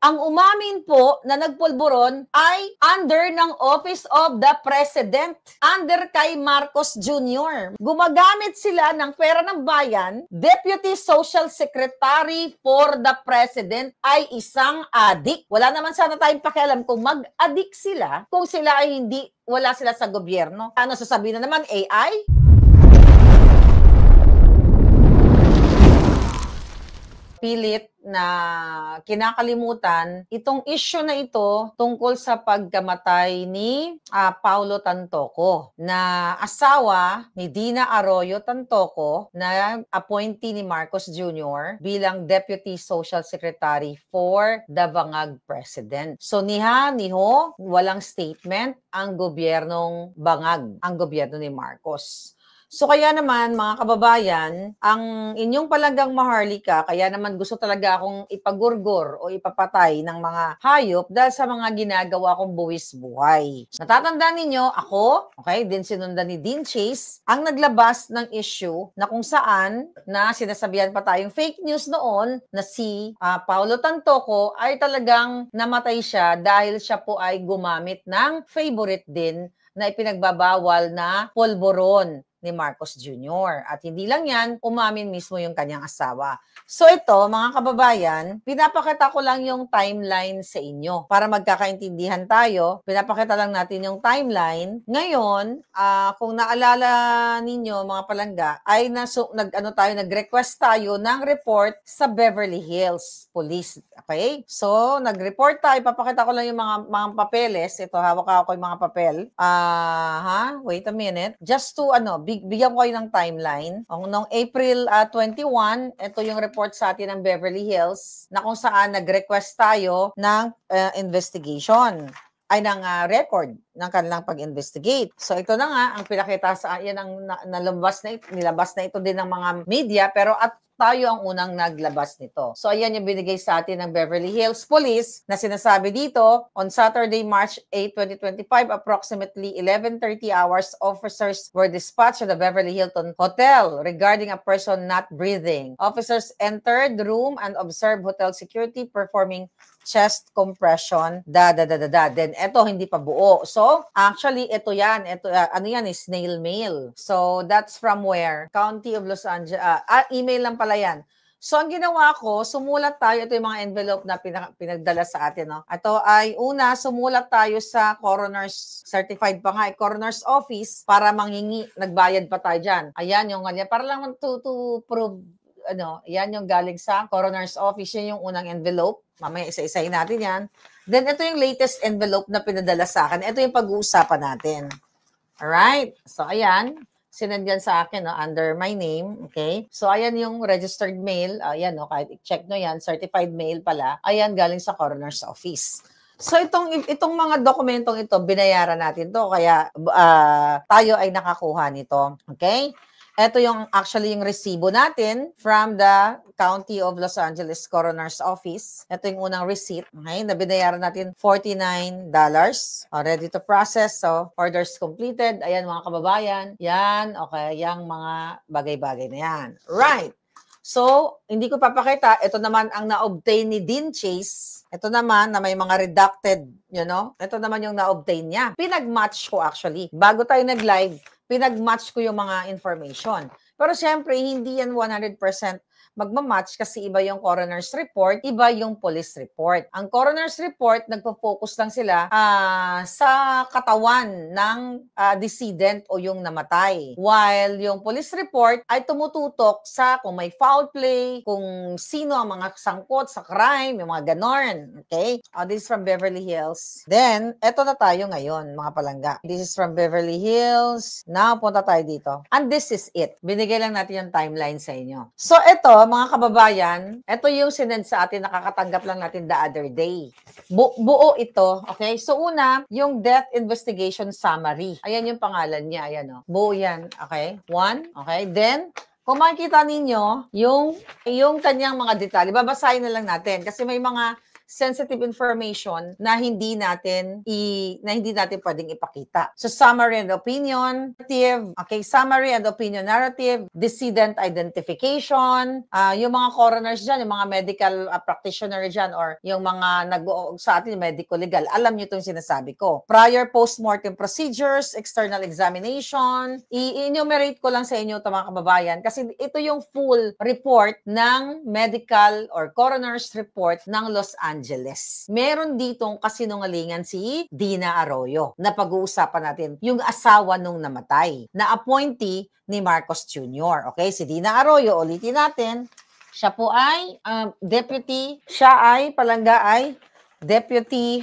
Ang umamin po na nagpulburon ay under ng Office of the President, under kay Marcos Jr. Gumagamit sila ng pera ng bayan. Deputy Social Secretary for the President ay isang adik. Wala naman sana tayong pakialam kung mag-adik sila, kung sila ay wala sila sa gobyerno. Ano sasabihin na naman, AI? Pilit na kinakalimutan itong issue na ito tungkol sa pagkamatay ni Paulo Tantoco, na asawa ni Dina Arroyo Tantoco, na appointee ni Marcos Jr. bilang Deputy Social Secretary for the Bangag President. So niho, walang statement ang gobyernong Bangag, ang gobyerno ni Marcos. So kaya naman mga kababayan, ang inyong palanggang Maharlika, kaya naman gusto talaga akong ipagurgor o ipapatay ng mga hayop dahil sa mga ginagawa kong buwis buhay. Natatandaan ninyo, ako, din sinundan ni Dean Chase, ang naglabas ng issue na kung saan na sinasabihan pa tayong fake news noon na si Paulo Tantoco ay talagang namatay siya dahil siya po ay gumamit ng favorite din na ipinagbabawal na polvoron ni Marcos Jr. At hindi lang yan, umamin mismo yung kanyang asawa. So ito, mga kababayan, pinapakita ko lang yung timeline sa inyo. Para magkakaintindihan tayo, pinapakita lang natin yung timeline. Ngayon, kung naalala ninyo, mga palangga, ay nag-request tayo ng report sa Beverly Hills Police. Okay? So, nag-report tayo. Papakita ko lang yung mga papeles. Ito, hawak ako yung mga papel. Wait a minute. Just to, bigyan ko kayo ng timeline. Noong April 21, ito yung report sa atin ng Beverly Hills na kung saan nag-request tayo ng investigation ay ng record ng kanilang pag-investigate. So ito na nga ang pinakita sa yan ang nilabas na ito din ng mga media, pero at tayo ang unang naglabas nito. So ayan yung binigay sa atin ng Beverly Hills Police na sinasabi dito, on Saturday, March 8, 2025, approximately 11:30 hours, officers were dispatched to the Beverly Hilton Hotel regarding a person not breathing. Officers entered the room and observed hotel security performing chest compression, Then eto hindi pa buo. So actually ito yan, is snail mail. So that's from where? County of Los Angeles. Email lang pala yan. So ang ginawa ko, sumulat tayo, ito yung mga envelope na pinagdala sa atin. No? Ito ay sumulat tayo sa coroner's, certified pa nga, coroner's office para manghingi, nagbayad pa tayo dyan. Ayan yung kanya, para lang to prove, yan yung galing sa coroner's office, yan yung unang envelope. Mamaya isa-isahin natin yan. Then ito yung latest envelope na pinadala sa akin. Ito yung pag-uusapan natin. Alright? So ayan. Sinandyan sa akin under my name. Okay? So ayan yung registered mail. Ayan, kahit i-check nyo yan. Certified mail pala. Ayan, galing sa coroner's office. So itong mga dokumentong ito, binayaran natin to. Kaya tayo ay nakakuha nito. Okay? Ito yung actually yung resibo natin from the County of Los Angeles Coroner's Office. Ito yung unang receipt. Okay, na binayaran natin $49. Ready to process. So, orders completed. Ayan mga kababayan. Yan. Okay, yung mga bagay-bagay na yan. Right. So, hindi ko papakita. Ito naman ang na-obtain ni Dean Chase. Ito naman na may mga redacted, Ito naman yung na-obtain niya. Pinag-match ko actually. Bago tayo nag-live, pinag-match ko yung mga information. Pero siyempre, hindi yan 100% magmamatch kasi iba yung coroner's report, iba yung police report. Ang coroner's report, nagpo-focus lang sila sa katawan ng decedent o yung namatay. While yung police report ay tumututok sa kung may foul play, kung sino ang mga sangkot sa crime, yung mga ganon. Okay? This is from Beverly Hills. Then, eto na tayo ngayon, mga palangga. This is from Beverly Hills. Now, punta tayo dito. And this is it. Binigay lang natin yung timeline sa inyo. So, eto, mga kababayan, ito yung sinend sa atin, nakakatanggap lang natin the other day. Buo ito, okay? So una, yung death investigation summary. Ayan yung pangalan niya, ayan Buo yan, okay? One, okay? Then, kung makikita ninyo, yung kanyang mga detalye, babasahin na lang natin kasi may mga sensitive information na hindi natin pwedeng ipakita. So summary and opinion narrative, okay, summary and opinion narrative, decedent identification, yung mga coroners dyan, yung mga medical practitioner dyan, or yung mga sa atin medical legal, alam nyo itong sinasabi ko. Prior post-mortem procedures, external examination, i-enumerate ko lang sa inyo ito mga kababayan kasi ito yung full report ng medical or coroner's report ng Los Angeles. Meron ditong kasinungalingan si Dina Arroyo na pag-uusapan natin, yung asawa nung namatay, na appointee ni Marcos Jr. Okay, si Dina Arroyo, ulitin natin, siya po ay deputy, palangga ay deputy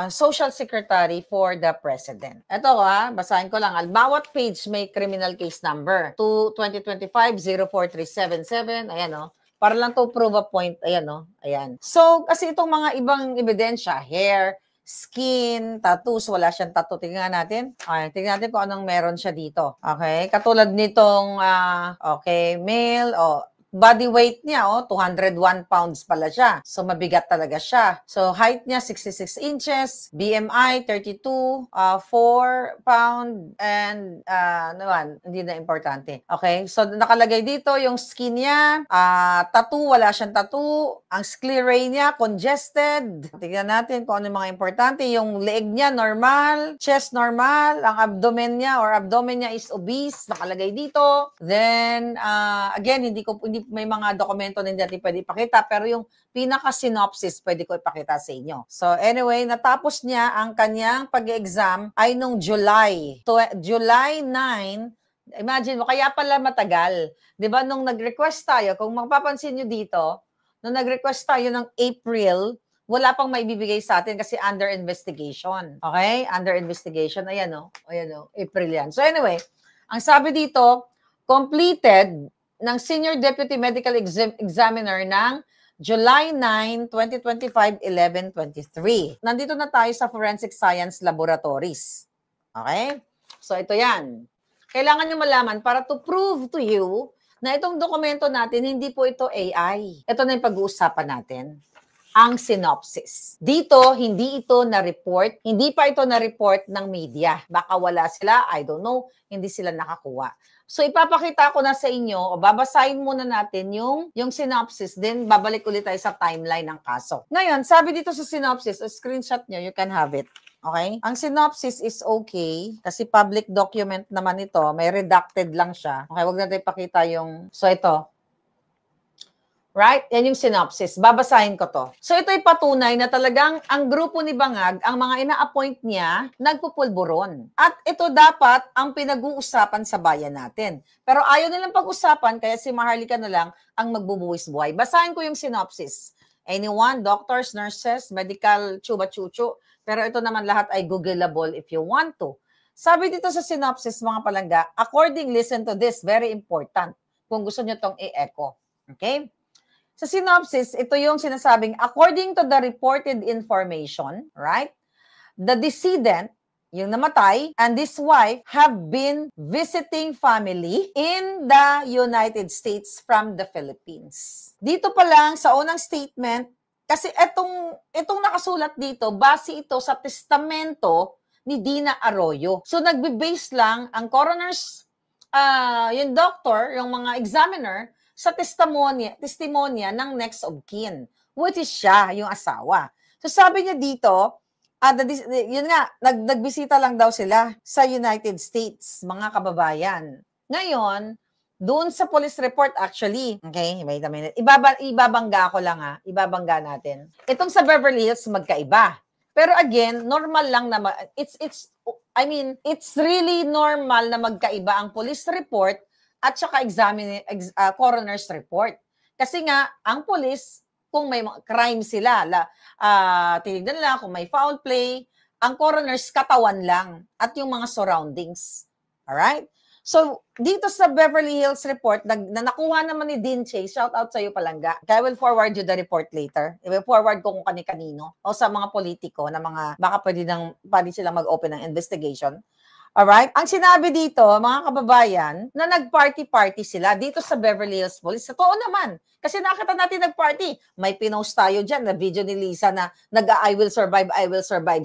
Social Secretary for the President. Ito basahin ko lang. Bawat page may criminal case number. 2025-04377. Ayan para lang to prove a point. Ayan Ayan. So, kasi itong mga ibang ebidensya, hair, skin, tattoos, wala siyang tattoo. Tingnan natin. Okay, tingnan natin kung anong meron siya dito. Okay, katulad nitong, okay, male, body weight niya, 201 pounds pala siya. So, mabigat talaga siya. So, height niya, 66 inches. BMI, 32. 4 pound. And, hindi na importante. Okay? So, nakalagay dito yung skin niya. Tattoo, wala siyang tattoo. Ang sclerae niya, congested. Tignan natin kung ano yung mga importante. Yung leeg niya, normal. Chest, normal. Ang abdomen niya is obese. Nakalagay dito. Then, again, hindi may mga dokumento na hindi natin pwede ipakita, pero yung pinaka-synopsis pwede ko ipakita sa inyo. So anyway, natapos niya ang kanyang pag-exam ay nung July 9. Imagine mo, kaya pala matagal. Di ba nung nag-request tayo, kung mapapansin nyo dito, nung nag-request tayo ng April, wala pang maibibigay sa atin kasi under investigation. Okay? Under investigation. Ayan April yan. So anyway, ang sabi dito, completed ng Senior Deputy Medical Examiner ng July 9, 2025, 11:23. Nandito na tayo sa Forensic Science Laboratories. Okay? So, ito yan. Kailangan nyo malaman para to prove to you na itong dokumento natin, hindi po ito AI. Ito na yung pag-uusapan natin. Ang synopsis. Dito, hindi ito na-report. Hindi pa ito na-report ng media. Baka wala sila, I don't know, hindi sila nakakuha. So, ipapakita ko na sa inyo, o babasahin muna natin yung synopsis, then babalik ulit tayo sa timeline ng kaso. Ngayon, sabi dito sa synopsis, o screenshot nyo, you can have it. Okay? Ang synopsis is okay, kasi public document naman ito, may redacted lang siya. Okay, wag natin ipakita yung, so ito. Right? Yan yung synopsis. Babasahin ko to. So ito'y patunay na talagang ang grupo ni Bangag, ang mga ina-appoint niya, nagpupulburon. At ito dapat ang pinag-uusapan sa bayan natin. Pero ayaw nilang pag-usapan, kaya si Maharlika na lang ang magbubuwis buhay. Basahin ko yung synopsis. Anyone, doctors, nurses, medical, chuba-chuchu. Pero ito naman lahat ay Googleable if you want to. Sabi dito sa synopsis, mga palangga, according, listen to this, very important. Kung gusto nyo tong i-echo. Okay? Sa synopsis, ito yung sinasabing, according to the reported information, right? The decedent, yung namatay, and his wife have been visiting family in the United States from the Philippines. Dito pa lang sa unang statement, kasi itong nakasulat dito, base ito sa testamento ni Dina Arroyo. So nagbe-base lang ang coroner's, yung doctor, yung mga examiner, sa testimonya ng next of kin, which is siya, yung asawa. So sabi niya dito, yun nga, nagbisita lang daw sila sa United States, mga kababayan. Ngayon, doon sa police report actually, okay, wait a minute, ibabangga ko lang ibabangga natin. Itong sa Beverly Hills, magkaiba. Pero again, normal lang na, it's really normal na magkaiba ang police report at saka coroner's report. Kasi nga, ang police, kung may crime sila, tinignan nila kung may foul play, ang coroner's katawan lang at yung mga surroundings. Alright? So, dito sa Beverly Hills report, na nakuha naman ni Dean Chase, shout out sa iyo palangga. I will forward you the report later. I will forward ko kung kani-kanino o sa mga politiko na mga, baka pwede silang mag-open ng investigation. Alright? Ang sinabi dito, mga kababayan, na nag-party-party sila dito sa Beverly Hills Police. Totoo naman. Kasi nakita natin nag-party. May pinost tayo dyan na video ni Lisa na I will survive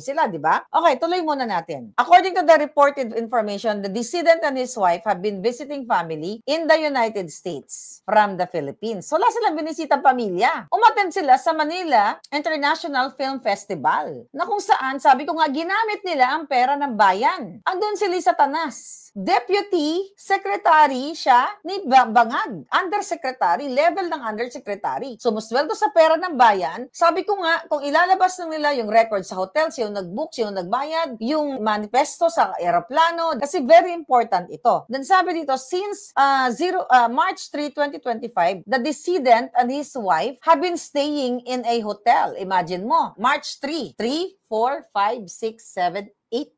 sila, di ba? Okay, tuloy muna natin. According to the reported information, the decedent and his wife have been visiting family in the United States from the Philippines. So, wala silang binisitang pamilya. Umattend sila sa Manila International Film Festival na kung saan, sabi ko nga, ginamit nila ang pera ng bayan. Andun si Lisa Tanas. Deputy Secretary siya ni Bangag. Undersecretary, level ng Undersecretary. Sumusweldo sa pera ng bayan. Sabi ko nga, kung ilalabas na nila yung record sa hotel, sino nag-book, sino nagbayad, yung manifesto sa aeroplano, kasi very important ito. Then sabi dito, since March 3, 2025, the decedent and his wife have been staying in a hotel. Imagine mo, March 3, 4, 5, 6, 7, 8.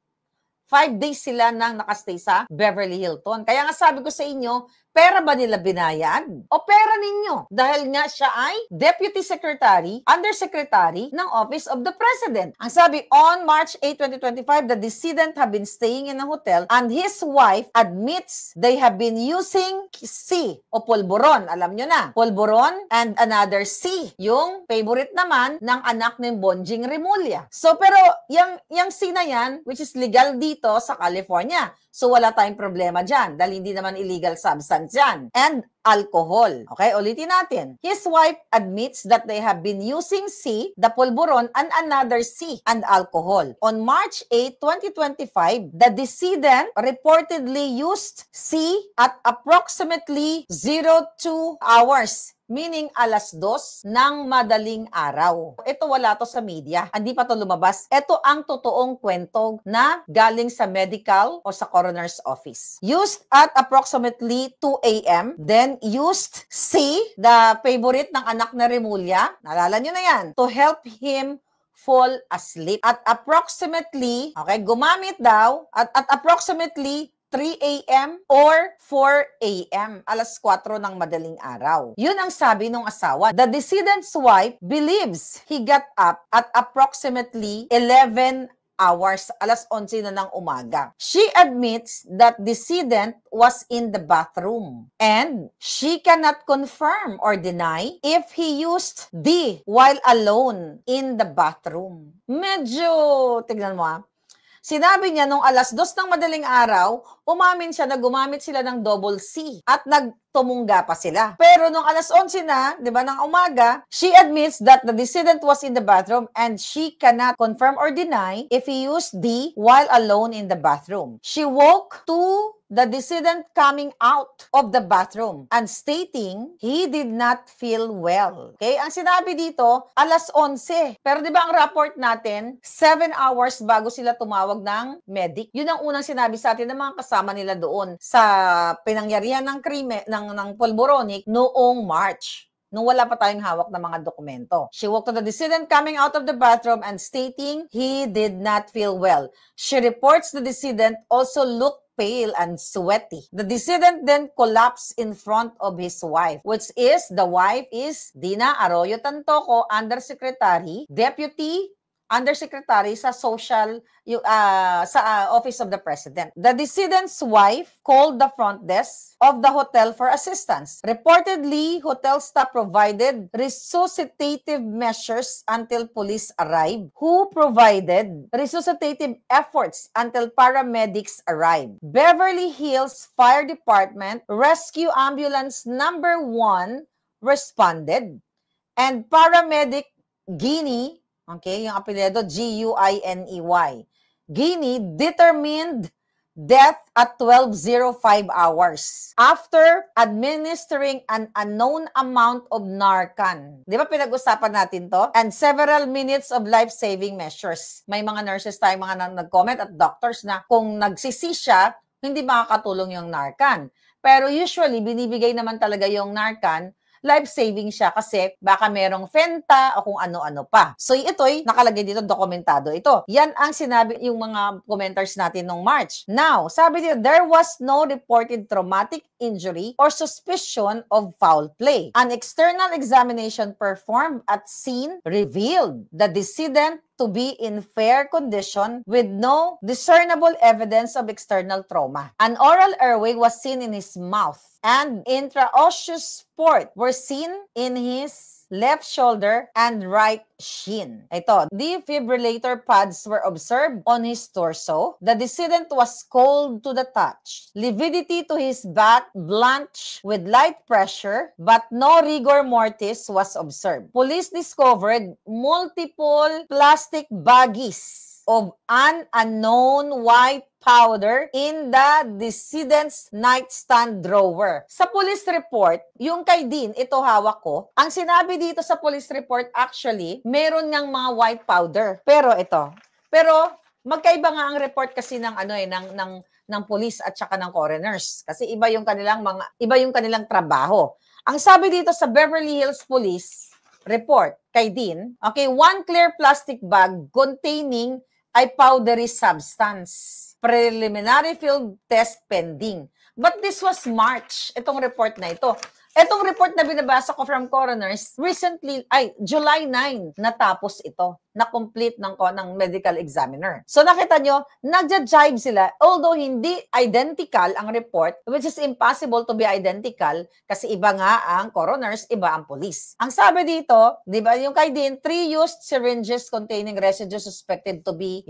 5 days sila nang nakastay sa Beverly Hilton. Kaya nga sabi ko sa inyo, pera ba nila binayad? O pera ninyo? Dahil nga siya ay Deputy Secretary, Undersecretary ng Office of the President. Ang sabi, on March 8, 2025, the decedent have been staying in a hotel and his wife admits they have been using C o polvoron. Alam nyo na, polvoron and another C. Yung favorite naman ng anak ni Bonjing Remulla. So, pero yung C na yan, which is legal dito sa California. So, wala tayong problema dyan dahil hindi naman illegal substance yan. And alcohol. Okay, ulitin natin. His wife admits that they have been using C, the polvoron, and another C, and alcohol. On March 8, 2025, the decedent reportedly used C at approximately 02 hours. Meaning alas 2 ng madaling araw. Ito wala to sa media. Hindi pa to lumabas. Ito ang totoong kwento na galing sa medical o sa coroner's office. Used at approximately 2 a.m. Then used C, the favorite ng anak na Remulla. Naalala nyo na yan. To help him fall asleep. At approximately, okay, gumamit daw at approximately 3 a.m. or 4 a.m. Alas 4 ng madaling araw. Yun ang sabi ng asawa. The decedent's wife believes he got up at approximately 11 hours, alas 11 na ng umaga. She admits that decedent was in the bathroom and she cannot confirm or deny if he used D while alone in the bathroom. Medyo, tignan mo sinabi niya nung alas 2 ng madaling araw, umamin siya na gumamit sila ng double C at nagtumungga pa sila. Pero nung alas 11 na, di ba, ng umaga, she admits that the decedent was in the bathroom and she cannot confirm or deny if he used D while alone in the bathroom. She woke to the decedent coming out of the bathroom and stating he did not feel well. Okay? Ang sinabi dito, alas 11. Pero di ba ang report natin, 7 hours bago sila tumawag ng medic. Yun ang unang sinabi sa atin ng mga kasama nila doon sa pinangyarihan ng krimen, ng polvoronic noong March. Nung wala pa tayong hawak ng mga dokumento. She woke to the decedent coming out of the bathroom and stating he did not feel well. She reports the decedent also looked pale and sweaty. The decedent then collapsed in front of his wife, which is, the wife is Dina Arroyo Tantoco, Undersecretary, Deputy Undersecretary sa Office of the President. The decedent's wife called the front desk of the hotel for assistance. Reportedly, hotel staff provided resuscitative measures until police arrived, who provided resuscitative efforts until paramedics arrived. Beverly Hills Fire Department Rescue Ambulance number 1 responded, and paramedic Guinea, okay, yung apelyido, Guiney. Guiney determined death at 12:05 hours after administering an unknown amount of Narcan. Di ba pinag-usapan natin to? And several minutes of life-saving measures. May mga nurses tayo, mga nag-comment at doctors na kung nagsisi siya, hindi makakatulong yung Narcan. Pero usually, binibigay naman talaga yung Narcan, life-saving siya kasi baka merong Fenta o kung ano-ano pa. So ito'y nakalagay dito, dokumentado ito. Yan ang sinabi yung mga commenters natin nung March. Now, sabi dito, there was no reported traumatic injury or suspicion of foul play. An external examination performed at scene revealed the decedent to be in fair condition with no discernible evidence of external trauma. An oral airway was seen in his mouth and intraosseous port were seen in his left shoulder and right shin. Ito, defibrillator pads were observed on his torso. The decedent was cold to the touch. Lividity to his back blanched with light pressure, but no rigor mortis was observed. Police discovered multiple plastic baggies of an unknown white powder in the decedent's nightstand drawer. Sa police report, yung kay Dean, ito hawak ko, ang sinabi dito sa police report actually, meron ngang mga white powder. Pero magkaiba nga ang report kasi ng ng police at saka ng coroners kasi iba yung kanilang trabaho. Ang sabi dito sa Beverly Hills Police report kay Dean, okay, one clear plastic bag containing a powdery substance. Preliminary field test pending. But this was March, itong report na ito. Itong report na binabasa ko from coroners, July 9, natapos ito. Na-complete ng medical examiner. So nakita nyo, nagja-jive sila. Although hindi identical ang report, which is impossible to be identical kasi iba nga ang coroners, iba ang police. Ang sabi dito, di ba yung kay Dean, 3 used syringes containing residue suspected to be,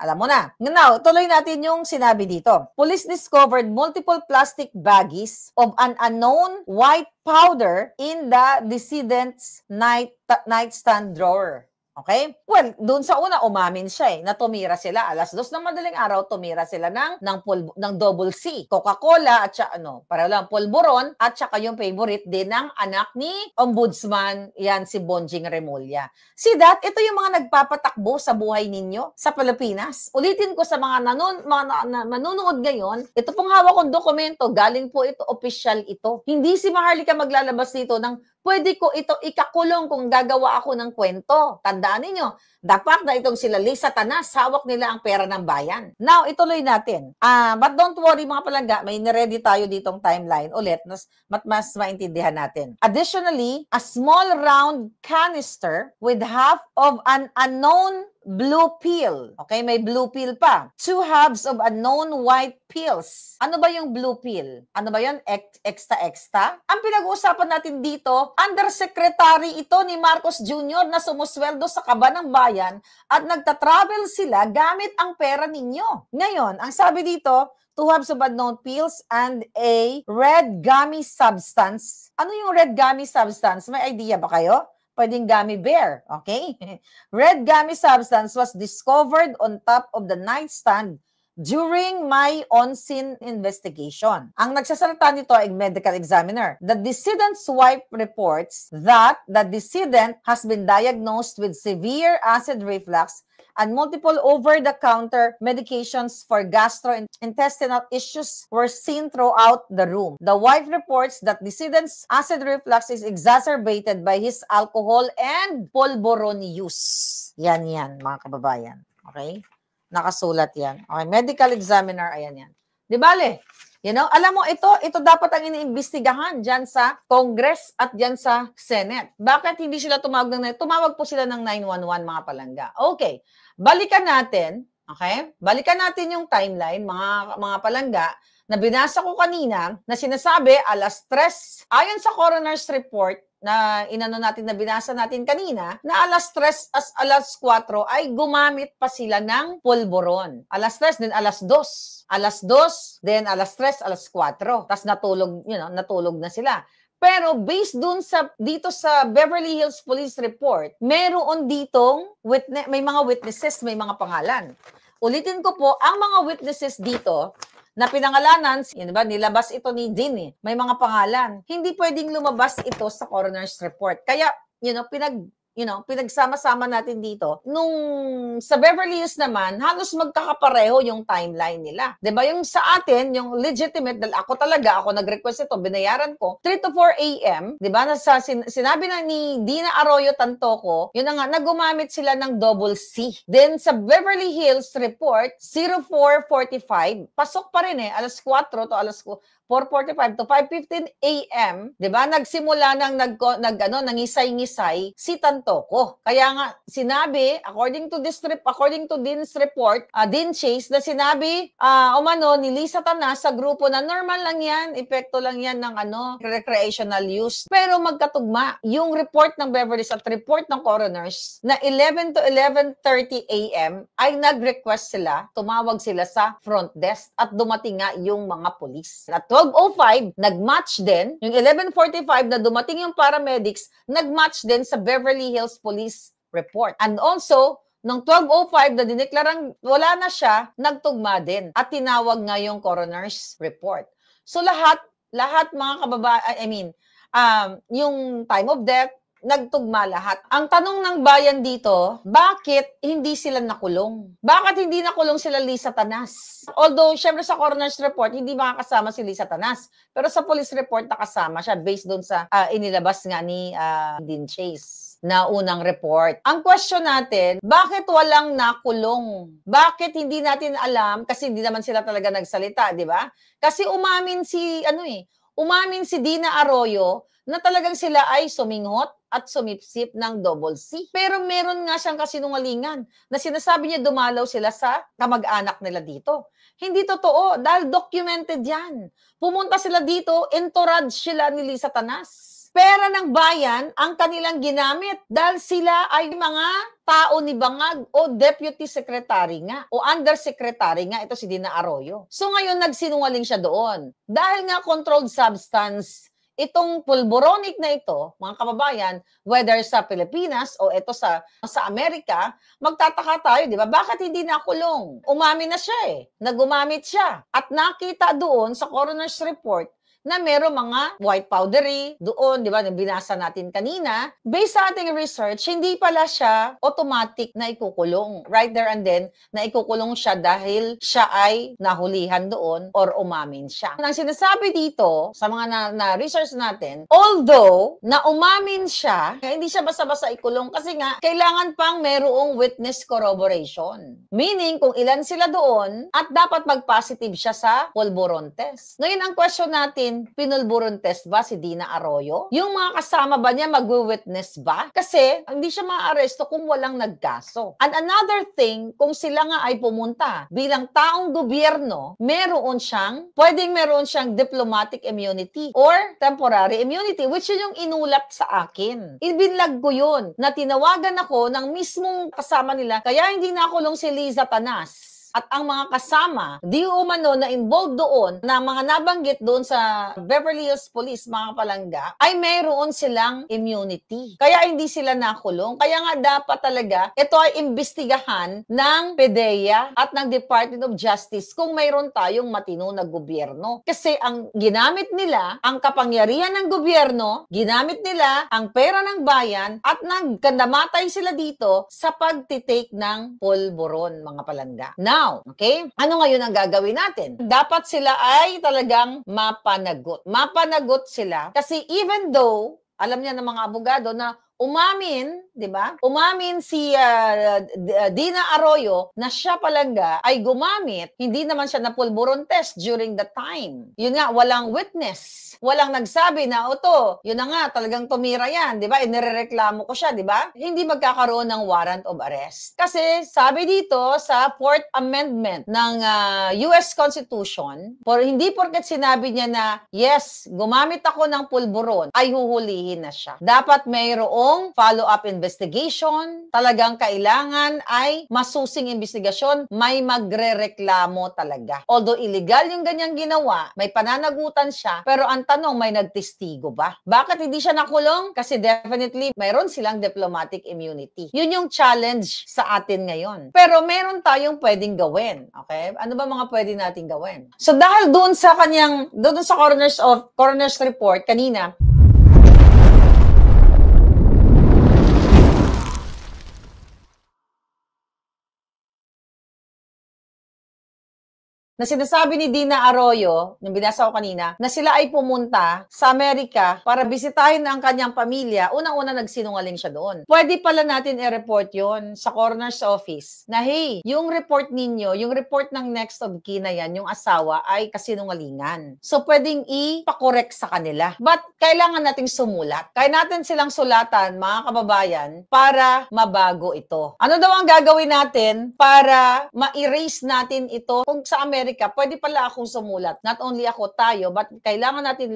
alam mo na. Now, tuloy natin yung sinabi dito. Police discovered multiple plastic baggies of an unknown white powder in the decedent's nightstand drawer. Okay? Well, doon sa una, umamin siya na tumira sila. Alas 2 ng madaling araw, tumira sila ng double C. Coca-Cola at saka para lang, polvoron at saka yung favorite din ng anak ni Ombudsman, yan si Bonjing Remulla. See that? Ito yung mga nagpapatakbo sa buhay ninyo sa Pilipinas. Ulitin ko sa mga manunood ngayon, ito pong hawak kong dokumento, galing po ito, official ito. Hindi si Maharlika maglalabas dito ng pwede ko ito ikakulong kung gagawa ako ng kwento. Tandaan ninyo, dapat na itong sila Lisa Tanas, hawak nila ang pera ng bayan. Now, ituloy natin. But don't worry mga palangga, may niready tayo ditong timeline ulit, mas maintindihan natin. Additionally, a small round canister with half of an unknown blue pill. Okay, may blue pill pa. 2 halves of unknown white pills. Ano ba yung blue pill? Ano ba yun? Extra? Ang pinag-uusapan natin dito, undersecretary ito ni Marcos Jr. na sumusweldo sa kaba ng bayan at nagta-travel sila gamit ang pera ninyo. Ngayon, ang sabi dito, 2 halves of unknown pills and a red gummy substance. Ano yung red gummy substance? May idea ba kayo? Pwedeng gummy bear, okay? Red gummy substance was discovered on top of the nightstand during my on-scene investigation. Ang nagsasalita nito ay medical examiner. The decedent's wife reports that the decedent has been diagnosed with severe acid reflux and multiple over-the-counter medications for gastrointestinal issues were seen throughout the room. The wife reports that decedent's acid reflux is exacerbated by his alcohol and polvoron use. Yan, mga kababayan. Okay? Nakasulat yan. Okay, medical examiner, ayan yan. Di bale? Alam mo, ito dapat ang iniimbestigahan dyan sa Congress at dyan sa Senate. Bakit hindi sila tumawag po sila ng 911, mga palangga. Okay, balikan natin, okay? Balikan natin yung timeline, mga palangga, na binasa ko kanina, na sinasabi, alas 3, ayon sa coroner's report, na binasa natin kanina, na alas 3 as alas 4 ay gumamit pa sila ng polvoron. Alas 3, then alas 2. Alas 2, then alas 3, alas 4. Tapos natulog na sila. Pero based dito sa Beverly Hills Police Report, meron ditong may mga witnesses, may mga pangalan. Ulitin ko po, ang mga witnesses dito na pinangalanan, nilabas ito ni Dean, may mga pangalan. Hindi pwedeng lumabas ito sa coroner's report. Kaya, pinagsama-sama natin dito. Nung sa Beverly Hills naman, halos magkakapareho yung timeline nila. 'Di ba? Yung sa atin, yung legitimate, dahil ako nag-request ito, binayaran ko, 3 to 4 a.m., 'di ba? Sinabi na ni Dina Arroyo Tantoco, yun na nga, nagumamit sila ng double C. Then sa Beverly Hills report, 04:45, pasok pa rin alas 4 to alas 4:45 to 5:15 a.m., 'di ba? Nagsimula nang nangisay-ngisay si Tantoco Tantoco. Kaya nga sinabi, according to this report, Dean Chase, na sinabi umano ni Lisa Tanas sa grupo na normal lang yan, epekto lang yan ng recreational use. Pero magkatugma yung report ng Beverly at report ng coroners na 11 to 11:30 a.m. ay nag-request sila, tumawag sila sa front desk at dumating nga yung mga polis. At 12:05, nag-match din, yung 11:45 na dumating yung paramedics, nag-match din sa Beverly Hills Police report. And also, nung 12:05 na dineklarang wala na siya, nagtugma din at tinawag nga yung coroner's report. So lahat mga kababayan, yung time of death, nagtugma lahat. Ang tanong ng bayan dito, bakit hindi sila nakulong? Bakit hindi nakulong sila Lisa Tanas? Although, syempre sa coroner's report, hindi makakasama si Lisa Tanas. Pero sa police report, nakasama siya based doon sa inilabas nga ni Dean Chase na unang report. Ang question natin, bakit walang nakulong? Bakit hindi natin alam? Kasi hindi naman sila talaga nagsalita, di ba? Kasi umamin si Dina Arroyo na talagang sila ay suminghot at sumipsip ng double C. Pero meron nga siyang kasinungalingan na sinasabi niya dumalaw sila sa kamag-anak nila dito. Hindi totoo dahil documented yan. Pumunta sila dito, entourage sila ni Lisa Tanas. Pera ng bayan ang kanilang ginamit dahil sila ay mga tao ni Bangag o deputy secretary nga o undersecretary nga, ito si Dina Arroyo. So ngayon nagsinungaling siya doon. Dahil nga controlled substance, itong pulboronic na ito, mga kababayan, whether sa Pilipinas o ito sa Amerika, magtataka tayo, di ba? Bakit hindi nakulong? Umamin na siya Nagumamit siya. At nakita doon sa coroner's report na meron mga white powdery doon, di ba, binasa natin kanina. Based sa ating research, hindi pala siya automatic na ikukulong. Right there and then, na ikukulong siya dahil siya ay nahulihan doon or umamin siya. Ang sinasabi dito, sa mga na-research natin, although na umamin siya, hindi siya basta-basta ikulong kasi nga, kailangan pang merong witness corroboration. Meaning, kung ilan sila doon, at dapat mag-positive siya sa pulburon test. Ngayon, ang question natin, pinulburon test ba si Dina Arroyo? Yung mga kasama ba niya magwi-witness ba? Kasi hindi siya maaresto kung walang nagkaso. And another thing, kung sila nga ay pumunta bilang taong gobyerno, meron siyang diplomatic immunity or temporary immunity, which yun yung inulat sa akin. Ibinlag ko yun na tinawagan ako ng mismong kasama nila, kaya hindi nakulong si Lisa Tanas. At ang mga kasama, di umano na involved doon, na mga nabanggit doon sa Beverly Hills Police, mga palangga, ay mayroon silang immunity. Kaya hindi sila nakulong. Kaya nga dapat talaga, ito ay imbestigahan ng PDEA at ng Department of Justice kung mayroon tayong matino na gobyerno. Kasi ang ginamit nila, ang kapangyarihan ng gobyerno, ginamit nila ang pera ng bayan at nagkandamatay sila dito sa pagtitake ng pulburon, mga palangga. Now, okay? Ano ngayon ang gagawin natin? Dapat sila ay talagang mapanagot. Mapanagot sila kasi even though, alam niya ng mga abogado na umamin, di ba? Umamin si Dina Arroyo na siya palangga ay gumamit, hindi naman siya napulburon test during the time. Yun nga, walang witness. Walang nagsabi na, yun na nga, talagang tumira yan, di ba? Inirereklamo ko siya, di ba? Hindi magkakaroon ng warrant of arrest. Kasi sabi dito sa 4th Amendment ng US Constitution, hindi porket sinabi niya na, yes, gumamit ako ng pulburon, ay huhulihin na siya. Dapat mayroong follow-up investigation, talagang kailangan ay masusing investigasyon, may magrereklamo talaga. Although illegal yung ganyang ginawa, may pananagutan siya, pero ang tanong, may nagtestigo ba? Bakit hindi siya nakulong? Kasi definitely, mayroon silang diplomatic immunity. Yun yung challenge sa atin ngayon. Pero meron tayong pwedeng gawin. Okay? Ano ba mga pwede natin gawin? So dahil doon sa coroner's report kanina, na sinasabi ni Dina Arroyo, yung binasa ko kanina, na sila ay pumunta sa Amerika para bisitahin ang kanyang pamilya. Unang-una nagsinungaling siya doon. Pwede pala natin i-report yon sa coroner's office na hey, yung report ninyo, yung report ng next of kin na yan, yung asawa ay kasinungalingan. So pwedeng ipakorek sa kanila. But kailangan nating sumulat. Kaya natin silang sulatan, mga kababayan, para mabago ito. Ano daw ang gagawin natin para ma-erase natin ito? Kung sa Amerika, pwede pala akong sumulat. Not only ako, tayo, but kailangan natin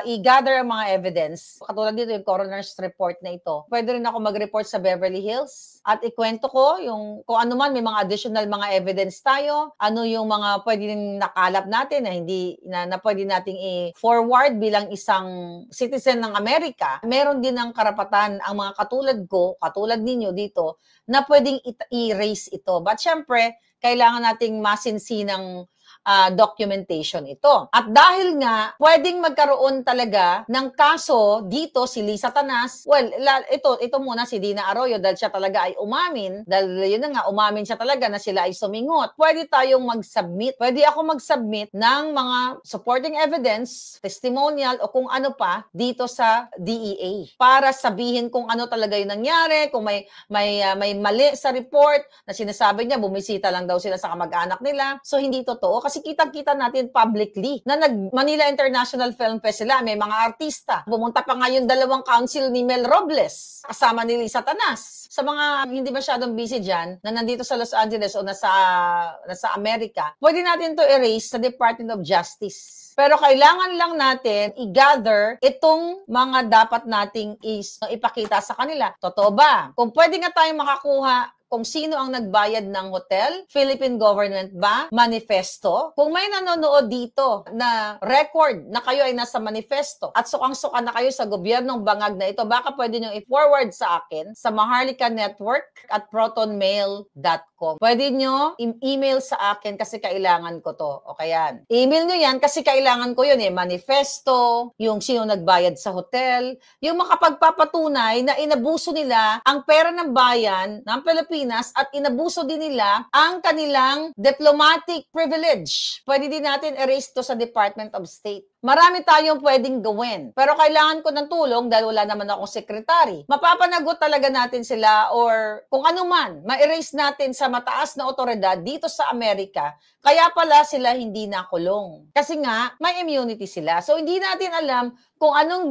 i-gather ang mga evidence. Katulad dito yung coroner's report na ito. Pwede rin ako mag-report sa Beverly Hills at ikwento ko yung kung ano man, may mga additional mga evidence tayo, ano yung mga pwede nakalap natin na hindi na pwede nating i-forward bilang isang citizen ng Amerika. Meron din ng karapatan ang mga katulad ko, katulad ninyo dito, na pwedeng i-erase ito. But syempre, kailangan nating masinsinang documentation ito. At dahil nga, pwedeng magkaroon talaga ng kaso dito si Lisa Tanas. Well, ito muna si Dina Arroyo dahil siya talaga ay umamin. Dahil yun na nga, umamin siya talaga na sila ay sumingot. Pwede tayong mag-submit. Pwede ako mag-submit ng mga supporting evidence, testimonial o kung ano pa dito sa DEA para sabihin kung ano talaga yung nangyari, kung may mali sa report na sinasabi niya, bumisita lang daw sila sa kamag-anak nila. So, hindi totoo. Kasi kitang-kita natin publicly na Manila International Film Fest sila. May mga artista. Pumunta pa ngayon dalawang council ni Mel Robles kasama ni Lisa Tanas. Sa mga hindi masyadong busy dyan na nandito sa Los Angeles o nasa Amerika, pwede natin to erase sa Department of Justice. Pero kailangan lang natin i-gather itong mga dapat nating ipakita sa kanila. Totoo ba? Kung pwede nga tayong makakuha kung sino ang nagbayad ng hotel, Philippine government ba, manifesto. Kung may nanonood dito na record na kayo ay nasa manifesto at sukang-suka na kayo sa gobyernong bangag na ito, baka pwede nyo i-forward sa akin sa Maharlika Network at protonmail.com. Pwede nyo email sa akin kasi kailangan ko to. O kaya, email nyo yan kasi kailangan ko yun manifesto, yung sino nagbayad sa hotel, yung makapagpapatunay na inabuso nila ang pera ng bayan ng Pilipinas at inabuso din nila ang kanilang diplomatic privilege. Pwede din natin erase to sa Department of State. Marami tayong pwedeng gawin. Pero kailangan ko ng tulong dahil wala naman akong sekretary. Mapapanagot talaga natin sila or kung ano man, ma-erase natin sa mataas na otoridad dito sa Amerika. Kaya pala sila hindi nakulong. Kasi nga, may immunity sila. So, hindi natin alam kung anong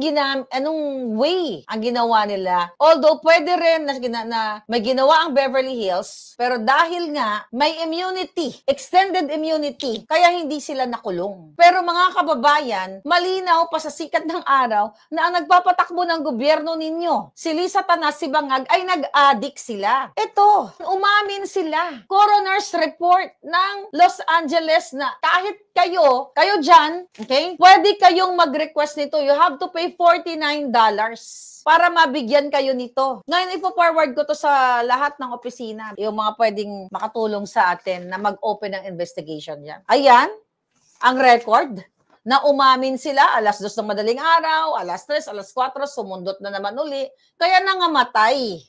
way ang ginawa nila. Although, pwede rin na may ginawa ang Beverly Hills, pero dahil nga may immunity, extended immunity, kaya hindi sila nakulong. Pero mga kababayan, malinaw pa sa sikat ng araw na ang nagpapatakbo ng gobyerno ninyo, si Lisa Tanas, si Bangag, ay nag-addict sila. Ito, umamin sila. Coroner's report ng Los Angeles na kahit kayo dyan, okay, pwede kayong mag-request nito. You have to pay $49 para mabigyan kayo nito. Ngayon, ipo-forward ko to sa lahat ng opisina, yung mga pwedeng makatulong sa atin na mag-open ng investigation yan. Ayan, ang record na umamin sila, 2:00 ng madaling araw, 3:00, 4:00, sumundot na naman uli, kaya nangamatay.